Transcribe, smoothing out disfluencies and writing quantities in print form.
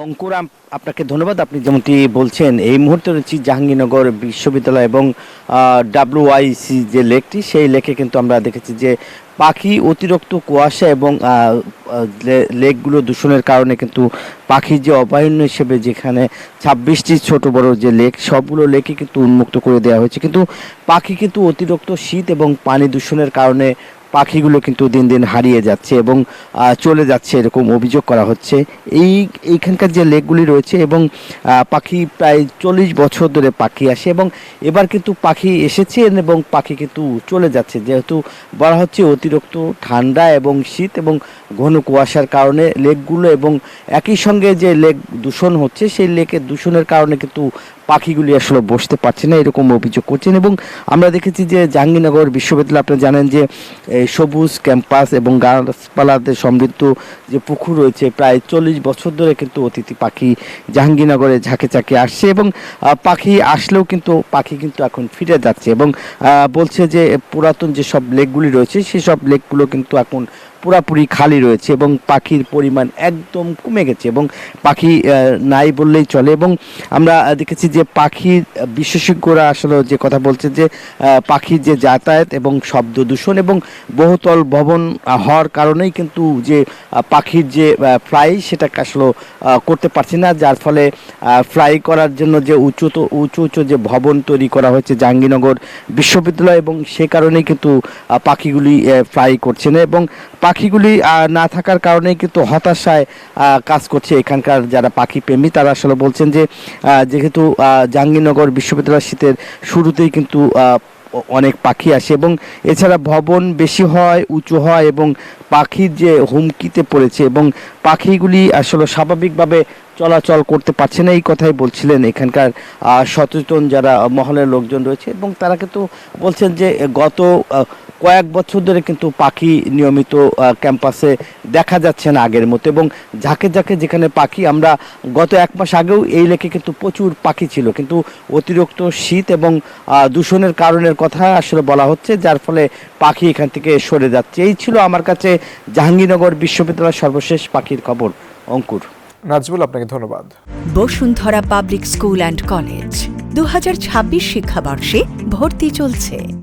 অঙ্কুর, আপনাকে ধন্যবাদ। আপনি যেমনটি বলছেন, এই মুহূর্তে রয়েছি জাহাঙ্গীরনগর বিশ্ববিদ্যালয় এবং ডাব্লিউআইসি যে লেকটি, সেই লেকে কিন্তু আমরা দেখেছি যে পাখি, অতিরিক্ত কুয়াশা এবং লেকগুলো দূষণের কারণে কিন্তু পাখির যে অভয়ারণ্য হিসেবে যেখানে 26টি ছোট বড় যে লেক, সবগুলো লেকে কিন্তু উন্মুক্ত করে দেওয়া হয়েছে। কিন্তু পাখি কিন্তু অতিরিক্ত শীত এবং পানি দূষণের কারণে পাখিগুলো কিন্তু দিন দিন হারিয়ে যাচ্ছে এবং চলে যাচ্ছে, এরকম অভিযোগ করা হচ্ছে। এইখানকার যে লেকগুলি রয়েছে এবং পাখি প্রায় 40 বছর ধরে পাখি আসে এবং এবার কিন্তু পাখি এসেছেন এবং পাখি কিন্তু চলে যাচ্ছে, যেহেতু বলা হচ্ছে অতিরিক্ত ঠান্ডা এবং শীত এবং ঘন কুয়াশার কারণে লেকগুলো এবং একই সঙ্গে যে লেক দূষণ হচ্ছে, সেই লেকের দূষণের কারণে কিন্তু পাখিগুলি আসলে বসতে পারছে না, এরকম অভিযোগ করছেন। এবং আমরা দেখেছি যে জাহাঙ্গীরনগর বিশ্ববিদ্যালয়, আপনারা জানেন যে সবুজ ক্যাম্পাস এবং গাছপালাতে সমৃদ্ধ যে পুকুর রয়েছে, প্রায় 40 বছর ধরে কিন্তু অতিথি পাখি জাহাঙ্গীরনগরে ঝাঁকে ঝাঁকে আসছে এবং পাখি আসলেও কিন্তু পাখি কিন্তু এখন ফিরে যাচ্ছে এবং বলছে যে পুরাতন যেসব লেকগুলি রয়েছে সেসব লেকগুলো কিন্তু এখন পুরাপুরি খালি রয়েছে এবং পাখির পরিমাণ একদম কমে গেছে এবং পাখি নাই বললেই চলে। এবং আমরা দেখেছি যে পাখির বিশেষজ্ঞরা আসলে যে কথা বলছে যে পাখির যে যাতায়াত এবং শব্দ দূষণ এবং বহুতল ভবন হওয়ার কারণেই কিন্তু যে পাখির যে ফ্লাই, সেটাকে আসলে করতে পারছি না, যার ফলে ফ্লাই করার জন্য যে উঁচু উঁচু যে ভবন তৈরি করা হয়েছে জাহাঙ্গীরনগর বিশ্ববিদ্যালয়, এবং সে কারণেই কিন্তু পাখিগুলি ফ্লাই করছে না এবং পাখিগুলি না থাকার কারণেই কিন্তু হতাশায় কাজ করছে এখানকার যারা পাখি প্রেমী। তারা আসলে বলছেন যে যেহেতু জাহাঙ্গীরনগর বিশ্ববিদ্যালয় শীতের শুরুতেই কিন্তু অনেক পাখি আসে এবং এছাড়া ভবন বেশি হয়, উঁচু হয় এবং পাখির যে হুমকিতে পড়েছে এবং পাখিগুলি আসলে স্বাভাবিকভাবে চলাচল করতে পারছে না, এই কথাই বলছিলেন এখানকার সচেতন যারা মহলের লোকজন রয়েছে। এবং তারা কিন্তু বলছেন যে গত কয়েক বছর ধরে কিন্তু পাখি নিয়মিত ক্যাম্পাসে দেখা যাচ্ছে না আগের মতো এবং ঝাঁকে ঝাঁকে যেখানে পাখি, আমরা গত 1 মাস আগেও এই লেকে কিন্তু প্রচুর পাখি ছিল, কিন্তু অতিরিক্ত শীত এবং দূষণের কারণের কথা আসলে বলা হচ্ছে, যার ফলে পাখি এখান থেকে সরে যাচ্ছে। এই ছিল আমার কাছে জাহাঙ্গীরনগর বিশ্ববিদ্যালয়ের সর্বশেষ পাখির খবর। অঙ্কুর। নাজমুল, আপনাকে ধন্যবাদ। Bashundhara public school and college 2026 শিক্ষাবর্ষে ভর্তি চলছে।